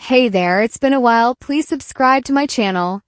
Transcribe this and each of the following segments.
Hey there, it's been a while. Please subscribe to my channel.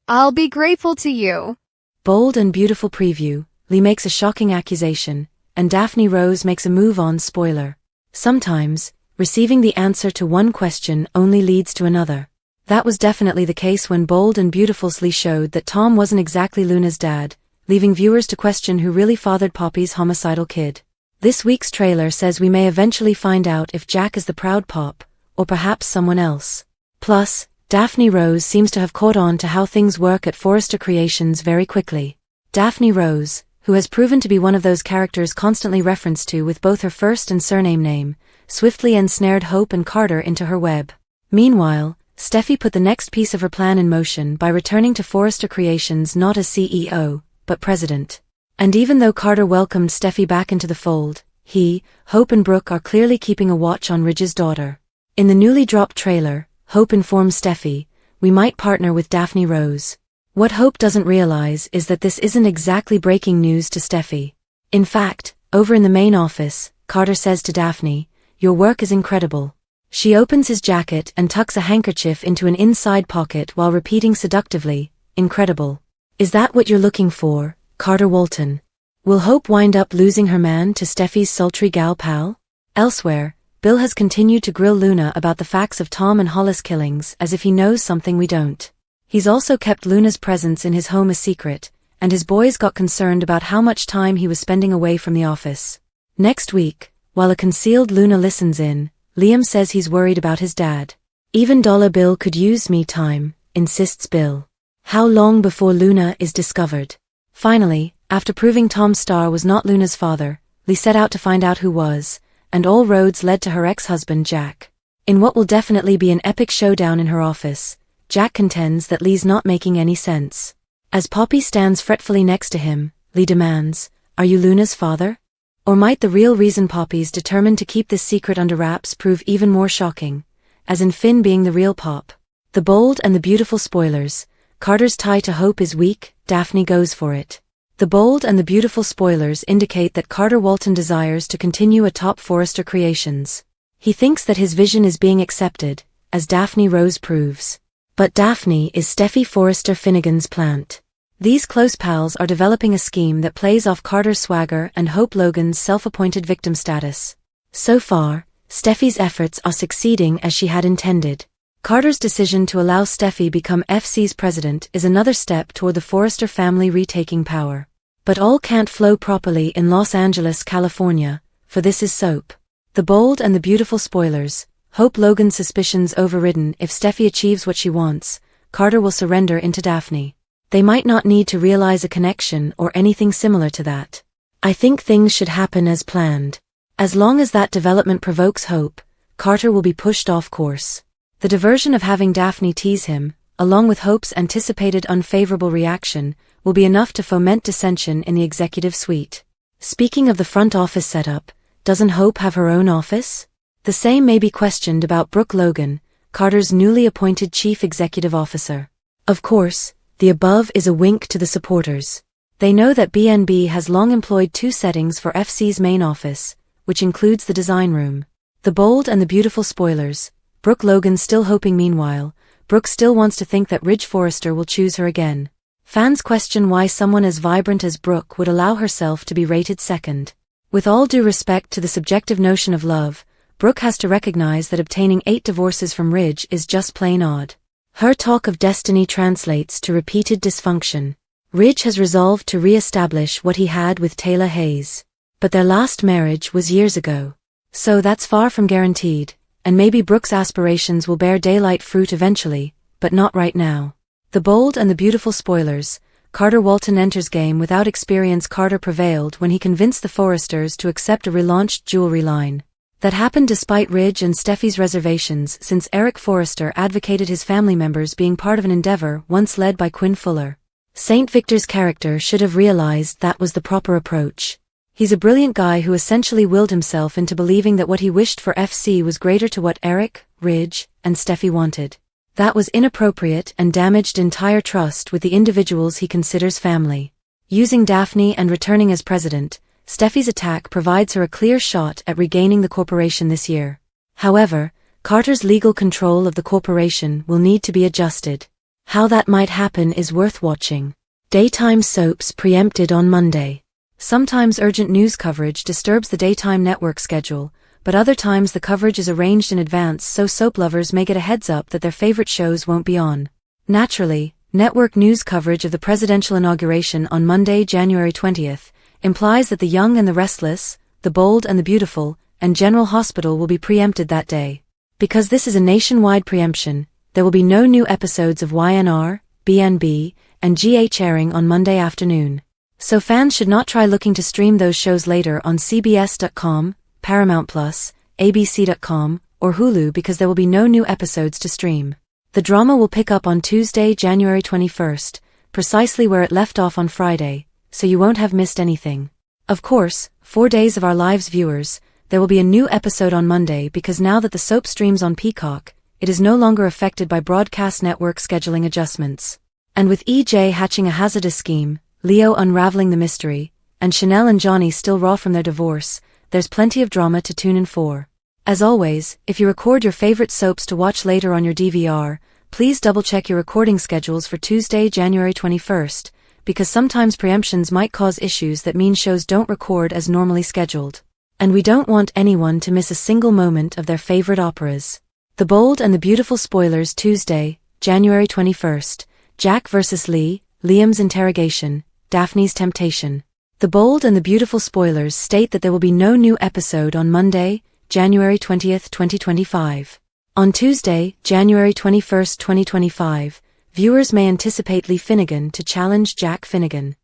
I'll be grateful to you. Bold and beautiful preview. Lee makes a shocking accusation, and Daphne Rose makes a move on spoiler. Sometimes, receiving the answer to one question only leads to another. That was definitely the case when Bold and Beautiful's Lee showed that Tom wasn't exactly Luna's dad, leaving viewers to question who really fathered Poppy's homicidal kid. This week's trailer says we may eventually find out if Jack is the proud Pop, or perhaps someone else. Plus, Daphne Rose seems to have caught on to how things work at Forrester Creations very quickly. Daphne Rose, who has proven to be one of those characters constantly referenced to with both her first and surname name, swiftly ensnared Hope and Carter into her web. Meanwhile, Steffi put the next piece of her plan in motion by returning to Forrester Creations not as CEO, but president. And even though Carter welcomed Steffi back into the fold, he, Hope and Brooke are clearly keeping a watch on Ridge's daughter. In the newly dropped trailer, Hope informs Steffi, "We might partner with Daphne Rose." What Hope doesn't realize is that this isn't exactly breaking news to Steffi. In fact, over in the main office, Carter says to Daphne, "Your work is incredible." She opens his jacket and tucks a handkerchief into an inside pocket while repeating seductively, "Incredible. Is that what you're looking for, Carter Walton?" Will Hope wind up losing her man to Steffi's sultry gal pal? Elsewhere, Bill has continued to grill Luna about the facts of Tom and Hollis' killings as if he knows something we don't. He's also kept Luna's presence in his home a secret, and his boys got concerned about how much time he was spending away from the office. Next week, while a concealed Luna listens in, Liam says he's worried about his dad. "Even Dollar Bill could use me time," insists Bill. How long before Luna is discovered? Finally, after proving Tom Starr was not Luna's father, Lee set out to find out who was, and all roads led to her ex-husband Jack. In what will definitely be an epic showdown in her office, Jack contends that Lee's not making any sense. As Poppy stands fretfully next to him, Lee demands, "Are you Luna's father?" Or might the real reason Poppy's determined to keep this secret under wraps prove even more shocking, as in Finn being the real Pop? The Bold and the Beautiful spoilers. Carter's tie to Hope is weak, Daphne goes for it. The Bold and the Beautiful spoilers indicate that Carter Walton desires to continue atop Forrester Creations. He thinks that his vision is being accepted, as Daphne Rose proves. But Daphne is Steffi Forrester Finnegan's plant. These close pals are developing a scheme that plays off Carter's swagger and Hope Logan's self-appointed victim status. So far, Steffi's efforts are succeeding as she had intended. Carter's decision to allow Steffi become FC's president is another step toward the Forrester family retaking power. But all can't flow properly in Los Angeles, California, for this is soap. The Bold and the Beautiful spoilers. Hope Logan's suspicions overridden. If Steffi achieves what she wants, Carter will surrender into Daphne. They might not need to realize a connection or anything similar to that. I think things should happen as planned. As long as that development provokes hope, Carter will be pushed off course. The diversion of having Daphne tease him, along with Hope's anticipated unfavorable reaction, will be enough to foment dissension in the executive suite. Speaking of the front office setup, doesn't Hope have her own office? The same may be questioned about Brooke Logan, Carter's newly appointed chief executive officer. Of course, the above is a wink to the supporters. They know that BNB has long employed two settings for FC's main office, which includes the design room. The Bold and the Beautiful spoilers. Brooke Logan still hoping. Meanwhile, Brooke still wants to think that Ridge Forrester will choose her again. Fans question why someone as vibrant as Brooke would allow herself to be rated second. With all due respect to the subjective notion of love, Brooke has to recognize that obtaining 8 divorces from Ridge is just plain odd. Her talk of destiny translates to repeated dysfunction. Ridge has resolved to re-establish what he had with Taylor Hayes. But their last marriage was years ago. So that's far from guaranteed, and maybe Brooke's aspirations will bear daylight fruit eventually, but not right now. The Bold and the Beautiful spoilers. Carter Walton enters game without experience. Carter prevailed when he convinced the Forresters to accept a relaunched jewelry line. That happened despite Ridge and Steffi's reservations, since Eric Forrester advocated his family members being part of an endeavor once led by Quinn Fuller. St. Victor's character should have realized that was the proper approach. He's a brilliant guy who essentially willed himself into believing that what he wished for FC was greater to what Eric, Ridge, and Steffi wanted. That was inappropriate and damaged entire trust with the individuals he considers family. Using Daphne and returning as president, Steffi's attack provides her a clear shot at regaining the corporation this year. However, Carter's legal control of the corporation will need to be adjusted. How that might happen is worth watching. Daytime soaps preempted on Monday. Sometimes urgent news coverage disturbs the daytime network schedule, but other times the coverage is arranged in advance so soap lovers may get a heads up that their favorite shows won't be on. Naturally, network news coverage of the presidential inauguration on Monday, January 20th, implies that The Young and the Restless, The Bold and the Beautiful, and General Hospital will be preempted that day. Because this is a nationwide preemption, there will be no new episodes of YNR, BNB, and GH airing on Monday afternoon. So fans should not try looking to stream those shows later on CBS.com, Paramount+, ABC.com, or Hulu because there will be no new episodes to stream. The drama will pick up on Tuesday, January 21st, precisely where it left off on Friday, so you won't have missed anything. Of course, 4 Days of Our Lives viewers, there will be a new episode on Monday because now that the soap streams on Peacock, it is no longer affected by broadcast network scheduling adjustments. And with EJ hatching a hazardous scheme, Leo unraveling the mystery, and Chanel and Johnny still raw from their divorce, there's plenty of drama to tune in for. As always, if you record your favorite soaps to watch later on your DVR, please double-check your recording schedules for Tuesday, January 21st, because sometimes preemptions might cause issues that mean shows don't record as normally scheduled. And we don't want anyone to miss a single moment of their favorite operas. The Bold and the Beautiful spoilers Tuesday, January 21st, Jack vs. Lee, Liam's interrogation, Daphne's temptation. The Bold and the Beautiful spoilers state that there will be no new episode on Monday, January 20th, 2025. On Tuesday, January 21st, 2025, viewers may anticipate Lee Finnegan to challenge Jack Finnegan.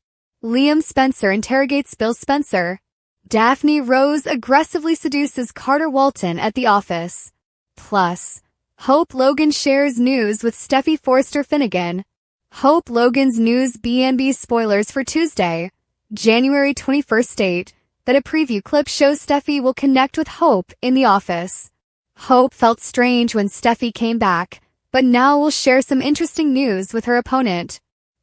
Liam Spencer interrogates Bill Spencer. Daphne Rose aggressively seduces Carter Walton at the office. Plus, Hope Logan shares news with Steffi Forster Finnegan. Hope Logan's news BNB spoilers for Tuesday, January 21st state that a preview clip shows Steffi will connect with Hope in the office. Hope felt strange when Steffi came back, but now will share some interesting news with her opponent.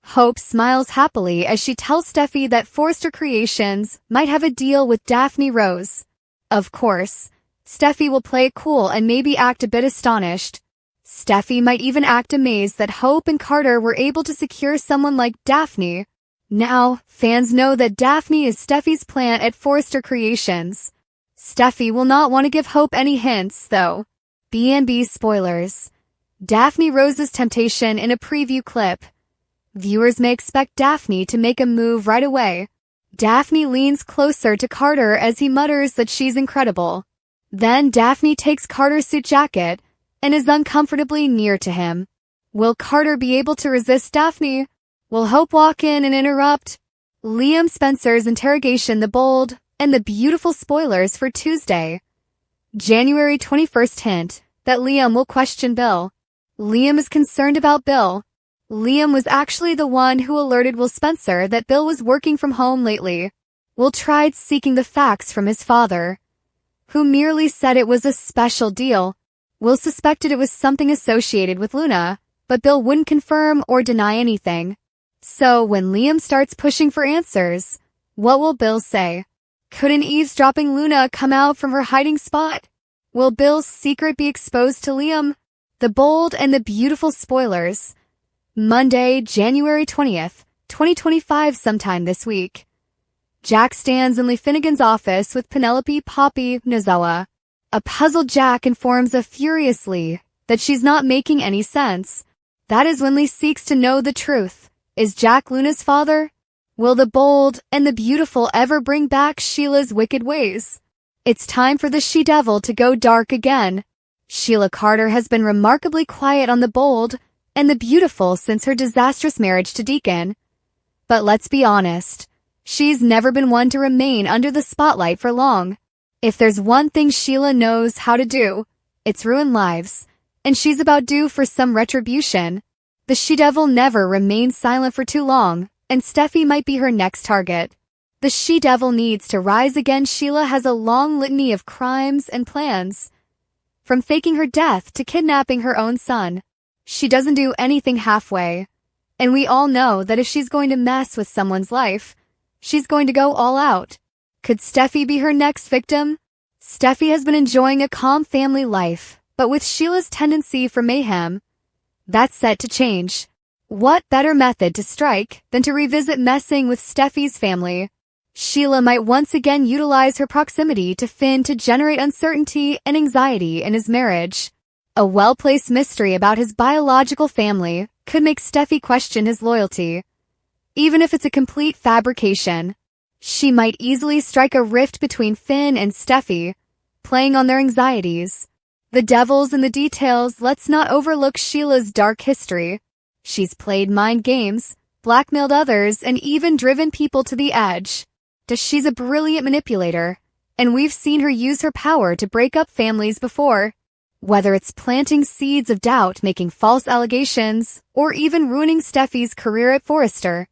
Hope smiles happily as she tells Steffi that Forster Creations might have a deal with Daphne Rose. Of course, Steffi will play it cool and maybe act a bit astonished. Steffi might even act amazed that Hope and Carter were able to secure someone like Daphne. Now, fans know that Daphne is Steffi's plant at Forster Creations. Steffi will not want to give Hope any hints, though. B&B spoilers. Daphne Rose's temptation in a preview clip. Viewers may expect Daphne to make a move right away. Daphne leans closer to Carter as he mutters that she's incredible. Then Daphne takes Carter's suit jacket and is uncomfortably near to him. Will Carter be able to resist Daphne? Will Hope walk in and interrupt? Liam Spencer's interrogation, The Bold and the Beautiful spoilers for Tuesday, January 21st hint that Liam will question Bill. Liam is concerned about Bill. Liam was actually the one who alerted Will Spencer that Bill was working from home lately. Will tried seeking the facts from his father, who merely said it was a special deal. Will suspected it was something associated with Luna, but Bill wouldn't confirm or deny anything. So when Liam starts pushing for answers, what will Bill say? Could an eavesdropping Luna come out from her hiding spot? Will Bill's secret be exposed to Liam? The Bold and the Beautiful spoilers. Monday, January 20th, 2025 sometime this week. Jack stands in Lee Finnegan's office with Penelope Poppy Nozoa. A puzzled Jack informs a furious Lee that she's not making any sense. That is when Lee seeks to know the truth. Is Jack Luna's father? Will the Bold and the Beautiful ever bring back Sheila's wicked ways? It's time for the she-devil to go dark again. Sheila Carter has been remarkably quiet on the Bold and the Beautiful since her disastrous marriage to Deacon. But let's be honest, she's never been one to remain under the spotlight for long. If there's one thing Sheila knows how to do, it's ruin lives, and she's about due for some retribution. The she-devil never remains silent for too long, and Steffi might be her next target. The she-devil needs to rise again. Sheila has a long litany of crimes and plans, from faking her death to kidnapping her own son. She doesn't do anything halfway, and we all know that if she's going to mess with someone's life, she's going to go all out. Could Steffi be her next victim? Steffi has been enjoying a calm family life, But with Sheila's tendency for mayhem, that's set to change. What better method to strike than to revisit messing with Steffi's family? Sheila might once again utilize her proximity to Finn to generate uncertainty and anxiety in his marriage. A well-placed mystery about his biological family could make Steffi question his loyalty. Even if it's a complete fabrication, she might easily strike a rift between Finn and Steffi, playing on their anxieties. The devil's in the details. Let's not overlook Sheila's dark history. She's played mind games, blackmailed others, and even driven people to the edge. She's a brilliant manipulator, and we've seen her use her power to break up families before. Whether it's planting seeds of doubt, making false allegations, or even ruining Steffi's career at Forrester,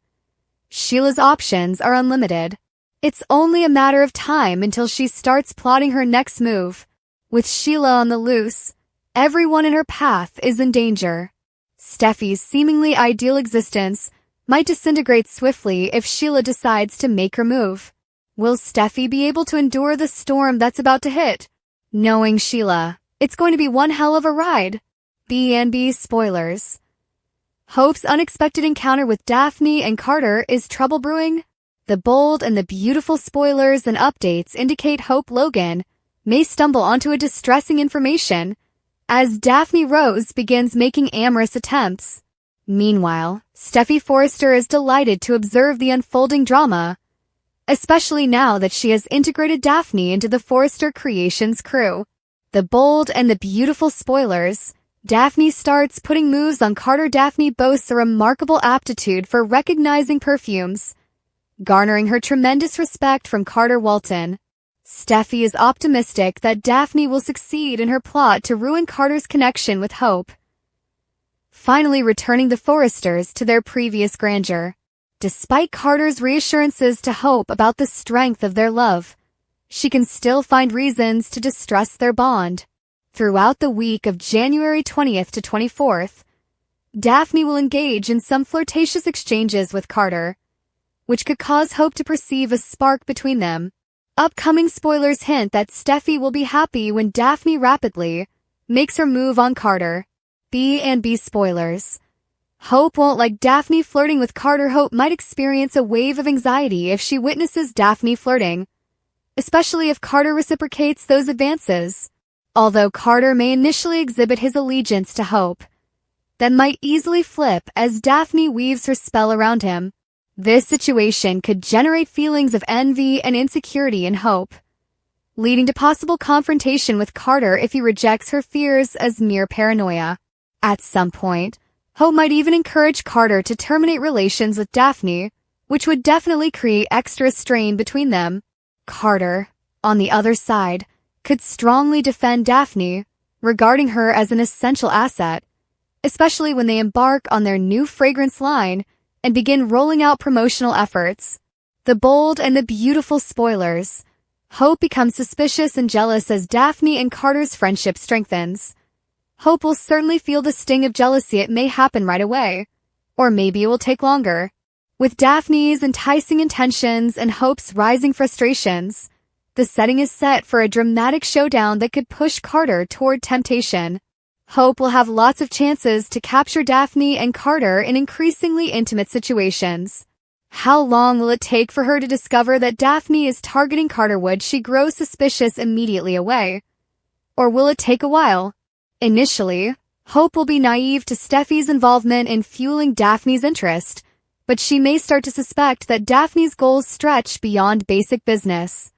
Sheila's options are unlimited. It's only a matter of time until she starts plotting her next move. With Sheila on the loose, everyone in her path is in danger. Steffi's seemingly ideal existence might disintegrate swiftly if Sheila decides to make her move. Will Steffi be able to endure the storm that's about to hit? Knowing Sheila, it's going to be one hell of a ride. B&B spoilers. Hope's unexpected encounter with Daphne and Carter is trouble brewing. The bold and the beautiful spoilers and updates indicate Hope Logan may stumble onto a distressing information as Daphne Rose begins making amorous attempts. Meanwhile, Steffi Forrester is delighted to observe the unfolding drama, especially now that she has integrated Daphne into the Forrester Creations crew. The bold and the beautiful spoilers. Daphne starts putting moves on Carter. Daphne boasts a remarkable aptitude for recognizing perfumes, garnering her tremendous respect from Carter Walton. Steffi is optimistic that Daphne will succeed in her plot to ruin Carter's connection with Hope, finally returning the Forresters to their previous grandeur. Despite Carter's reassurances to Hope about the strength of their love, she can still find reasons to distrust their bond. Throughout the week of January 20th to 24th, Daphne will engage in some flirtatious exchanges with Carter, which could cause Hope to perceive a spark between them. Upcoming spoilers hint that Steffi will be happy when Daphne rapidly makes her move on Carter. B&B spoilers. Hope won't like Daphne flirting with Carter. Hope might experience a wave of anxiety if she witnesses Daphne flirting, especially if Carter reciprocates those advances. Although Carter may initially exhibit his allegiance to Hope, that might easily flip as Daphne weaves her spell around him. This situation could generate feelings of envy and insecurity in Hope, leading to possible confrontation with Carter if he rejects her fears as mere paranoia. At some point, Hope might even encourage Carter to terminate relations with Daphne, which would definitely create extra strain between them. Carter, on the other side, could strongly defend Daphne, regarding her as an essential asset, especially when they embark on their new fragrance line and begin rolling out promotional efforts. The bold and the beautiful spoilers. Hope becomes suspicious and jealous as Daphne and Carter's friendship strengthens. Hope will certainly feel the sting of jealousy. It may happen right away, or maybe it will take longer. With Daphne's enticing intentions and Hope's rising frustrations, the setting is set for a dramatic showdown that could push Carter toward temptation. Hope will have lots of chances to capture Daphne and Carter in increasingly intimate situations. How long will it take for her to discover that Daphne is targeting Carter? Would she grow suspicious immediately away? Or will it take a while? Initially, Hope will be naive to Steffi's involvement in fueling Daphne's interest, but she may start to suspect that Daphne's goals stretch beyond basic business.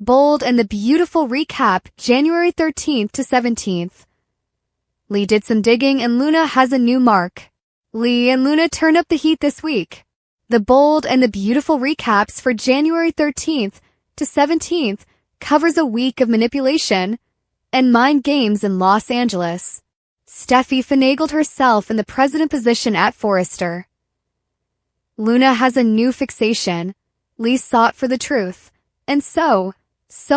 Bold and the beautiful recap, January 13th to 17th. Lee did some digging and Luna has a new mark. Lee and Luna turn up the heat this week. The bold and the beautiful recaps for January 13th to 17th covers a week of manipulation and mind games in Los Angeles. Steffi finagled herself in the president position at Forrester. Luna has a new fixation. Lee sought for the truth. And so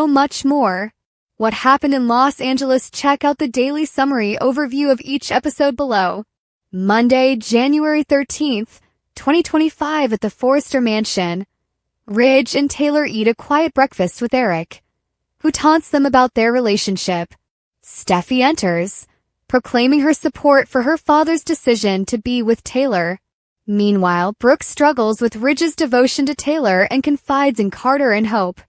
much more. What happened in Los Angeles? Check out the daily summary overview of each episode below. Monday, January 13th, 2025 at the Forrester Mansion. Ridge and Taylor eat a quiet breakfast with Eric, who taunts them about their relationship. Steffi enters, proclaiming her support for her father's decision to be with Taylor. Meanwhile, Brooke struggles with Ridge's devotion to Taylor and confides in Carter and Hope.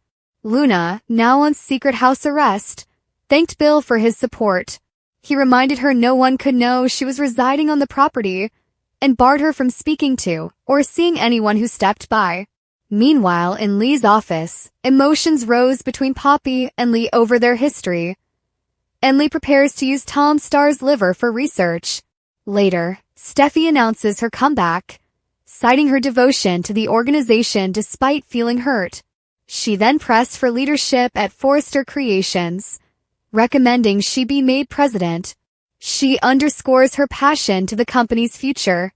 Luna, now on secret house arrest, thanked Bill for his support. He reminded her no one could know she was residing on the property and barred her from speaking to or seeing anyone who stepped by. Meanwhile, in Lee's office, emotions rose between Poppy and Lee over their history, and Lee prepares to use Tom Starr's liver for research. Later, Steffi announces her comeback, citing her devotion to the organization despite feeling hurt. She then pressed for leadership at Forrester Creations, recommending she be made president. She underscores her passion to the company's future,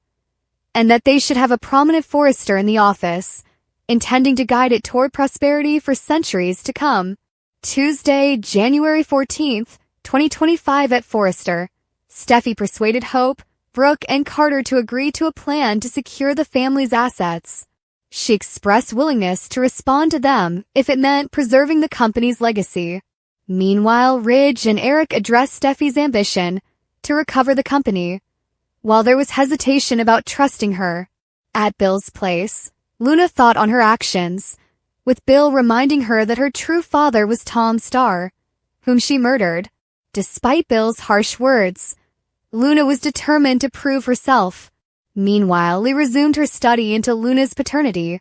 and that they should have a prominent Forrester in the office, intending to guide it toward prosperity for centuries to come. Tuesday, January 14th, 2025 at Forrester, Steffi persuaded Hope, Brooke, and Carter to agree to a plan to secure the family's assets. She expressed willingness to respond to them if it meant preserving the company's legacy. Meanwhile, Ridge and Eric addressed Steffi's ambition to recover the company, while there was hesitation about trusting her. At Bill's place, Luna thought on her actions, with Bill reminding her that her true father was Tom Starr, whom she murdered. Despite Bill's harsh words, Luna was determined to prove herself. Meanwhile, Lee resumed her study into Luna's paternity,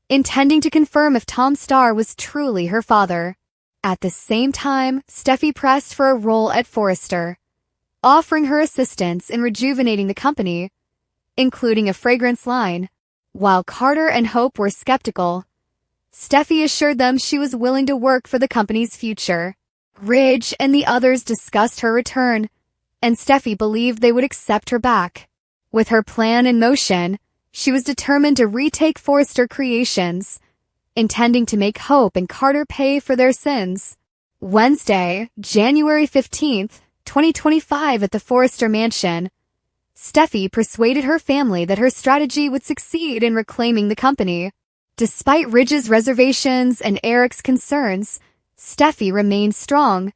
intending to confirm if Tom Starr was truly her father. At the same time, Steffi pressed for a role at Forrester, offering her assistance in rejuvenating the company, including a fragrance line. While Carter and Hope were skeptical, Steffi assured them she was willing to work for the company's future. Ridge and the others discussed her return, and Steffi believed they would accept her back. With her plan in motion, she was determined to retake Forrester Creations, intending to make Hope and Carter pay for their sins. Wednesday, January 15th, 2025 at the Forrester Mansion, Steffi persuaded her family that her strategy would succeed in reclaiming the company. Despite Ridge's reservations and Eric's concerns, Steffi remained strong,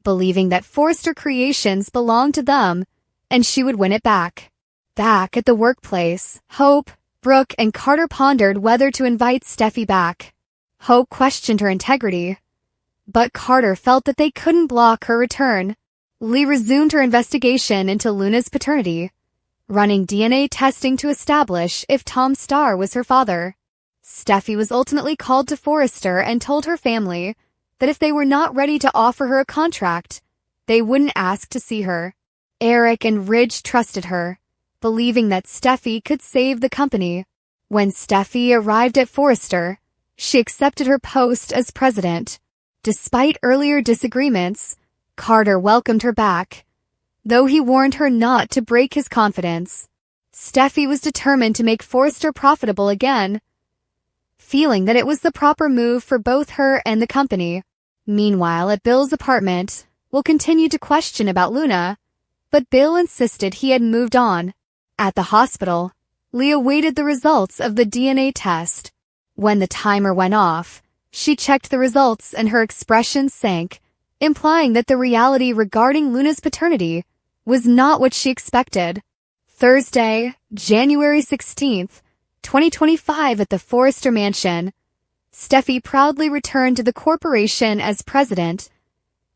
believing that Forrester Creations belonged to them and she would win it back. Back at the workplace, Hope, Brooke, and Carter pondered whether to invite Steffi back. Hope questioned her integrity, but Carter felt that they couldn't block her return. Lee resumed her investigation into Luna's paternity, running DNA testing to establish if Tom Starr was her father. Steffi was ultimately called to Forrester and told her family that if they were not ready to offer her a contract, they wouldn't ask to see her. Eric and Ridge trusted her, believing that Steffi could save the company. When Steffi arrived at Forrester, she accepted her post as president. Despite earlier disagreements, Carter welcomed her back, though he warned her not to break his confidence. Steffi was determined to make Forrester profitable again, feeling that it was the proper move for both her and the company. Meanwhile, at Bill's apartment, Will continued to question about Luna, but Bill insisted he had moved on. At the hospital, Leah awaited the results of the DNA test. When the timer went off, she checked the results and her expression sank, implying that the reality regarding Luna's paternity was not what she expected. Thursday, January 16th, 2025 at the Forrester Mansion, Steffi proudly returned to the corporation as president,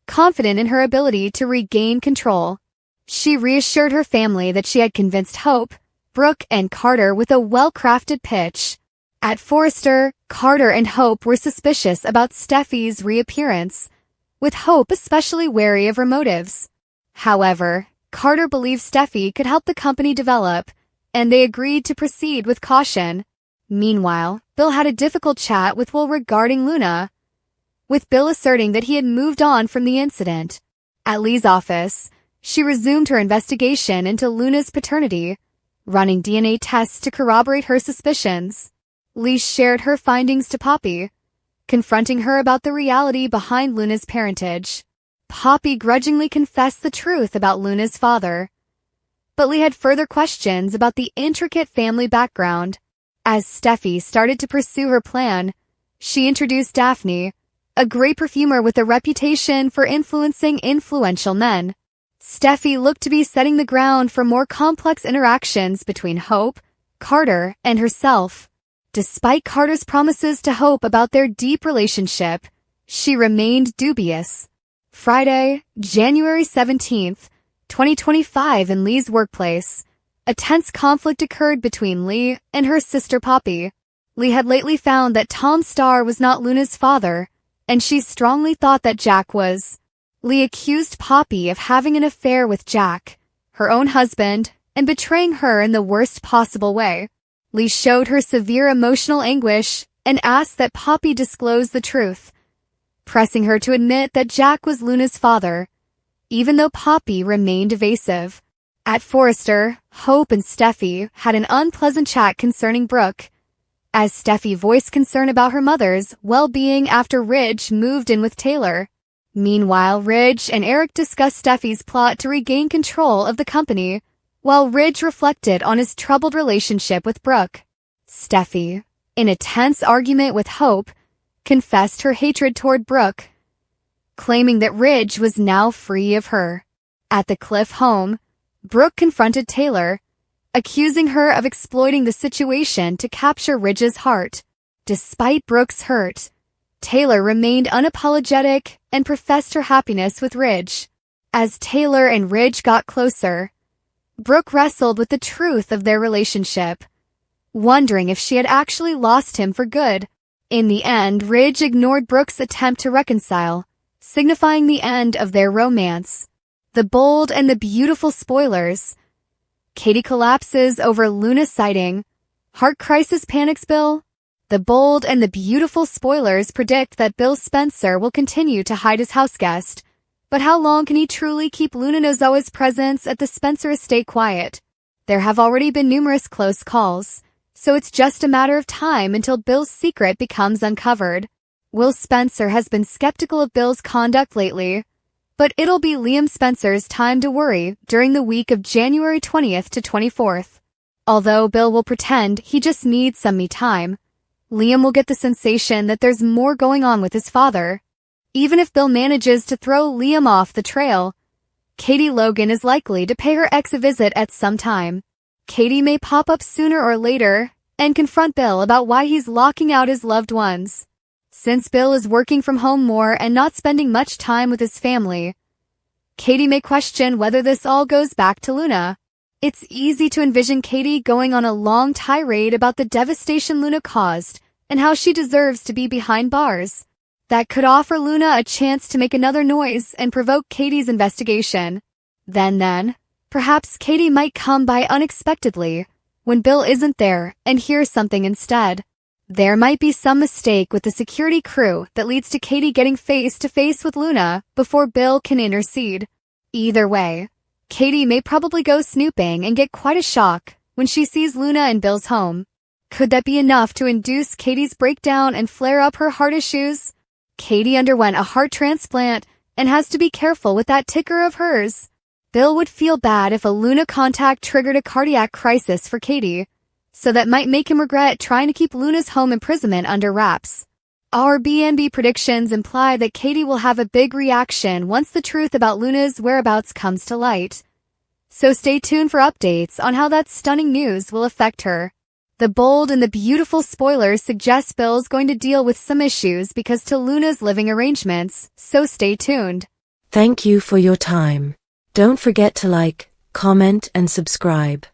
confident in her ability to regain control. She reassured her family that she had convinced Hope, Brooke, and Carter with a well-crafted pitch. At Forrester, Carter and Hope were suspicious about Steffi's reappearance, with Hope especially wary of her motives. However, Carter believed Steffi could help the company develop, and they agreed to proceed with caution. Meanwhile, Bill had a difficult chat with Will regarding Luna, with Bill asserting that he had moved on from the incident. At Lee's office, she resumed her investigation into Luna's paternity, running DNA tests to corroborate her suspicions. Lee shared her findings to Poppy, confronting her about the reality behind Luna's parentage. Poppy grudgingly confessed the truth about Luna's father, but Lee had further questions about the intricate family background. As Steffi started to pursue her plan, she introduced Daphne, a great perfumer with a reputation for influencing influential men. Steffi looked to be setting the ground for more complex interactions between Hope, Carter, and herself. Despite Carter's promises to Hope about their deep relationship, she remained dubious. Friday, January 17th, 2025 in Lee's workplace, a tense conflict occurred between Lee and her sister Poppy. Lee had lately found that Tom Starr was not Luna's father, and she strongly thought that Jack was. Lee accused Poppy of having an affair with Jack, her own husband, and betraying her in the worst possible way. Lee showed her severe emotional anguish and asked that Poppy disclose the truth, pressing her to admit that Jack was Luna's father, even though Poppy remained evasive. At Forrester, Hope and Steffi had an unpleasant chat concerning Brooke, as Steffi voiced concern about her mother's well-being after Ridge moved in with Taylor. Meanwhile, Ridge and Eric discussed Steffi's plot to regain control of the company, while Ridge reflected on his troubled relationship with Brooke. Steffi, in a tense argument with Hope, confessed her hatred toward Brooke, claiming that Ridge was now free of her. At the Cliff home, Brooke confronted Taylor, accusing her of exploiting the situation to capture Ridge's heart. Despite Brooke's hurt, Taylor remained unapologetic and professed her happiness with Ridge. As Taylor and Ridge got closer, Brooke wrestled with the truth of their relationship, wondering if she had actually lost him for good. In the end, Ridge ignored Brooke's attempt to reconcile, signifying the end of their romance. The bold and the beautiful spoilers. Katie collapses over Luna sighting. Heart crisis panics Bill. The bold and the beautiful spoilers predict that Bill Spencer will continue to hide his houseguest. But how long can he truly keep Luna Nozowa's presence at the Spencer estate quiet? There have already been numerous close calls, so it's just a matter of time until Bill's secret becomes uncovered. Will Spencer has been skeptical of Bill's conduct lately, but it'll be Liam Spencer's time to worry during the week of January 20th to 24th. Although Bill will pretend he just needs some me time, Liam will get the sensation that there's more going on with his father. Even if Bill manages to throw Liam off the trail, Katie Logan is likely to pay her ex a visit at some time. Katie may pop up sooner or later and confront Bill about why he's locking out his loved ones. Since Bill is working from home more and not spending much time with his family, Katie may question whether this all goes back to Luna. It's easy to envision Katie going on a long tirade about the devastation Luna caused and how she deserves to be behind bars. That could offer Luna a chance to make another noise and provoke Katie's investigation. Then, perhaps Katie might come by unexpectedly when Bill isn't there and hear something instead. There might be some mistake with the security crew that leads to Katie getting face to face with Luna before Bill can intercede. Either way, Katie may probably go snooping and get quite a shock when she sees Luna in Bill's home. Could that be enough to induce Katie's breakdown and flare up her heart issues? Katie underwent a heart transplant and has to be careful with that ticker of hers. Bill would feel bad if a Luna contact triggered a cardiac crisis for Katie, so that might make him regret trying to keep Luna's home imprisonment under wraps. Our B&B predictions imply that Katie will have a big reaction once the truth about Luna's whereabouts comes to light. So stay tuned for updates on how that stunning news will affect her. The bold and the beautiful spoilers suggest Bill's going to deal with some issues because to Luna's living arrangements, so stay tuned. Thank you for your time. Don't forget to like, comment, and subscribe.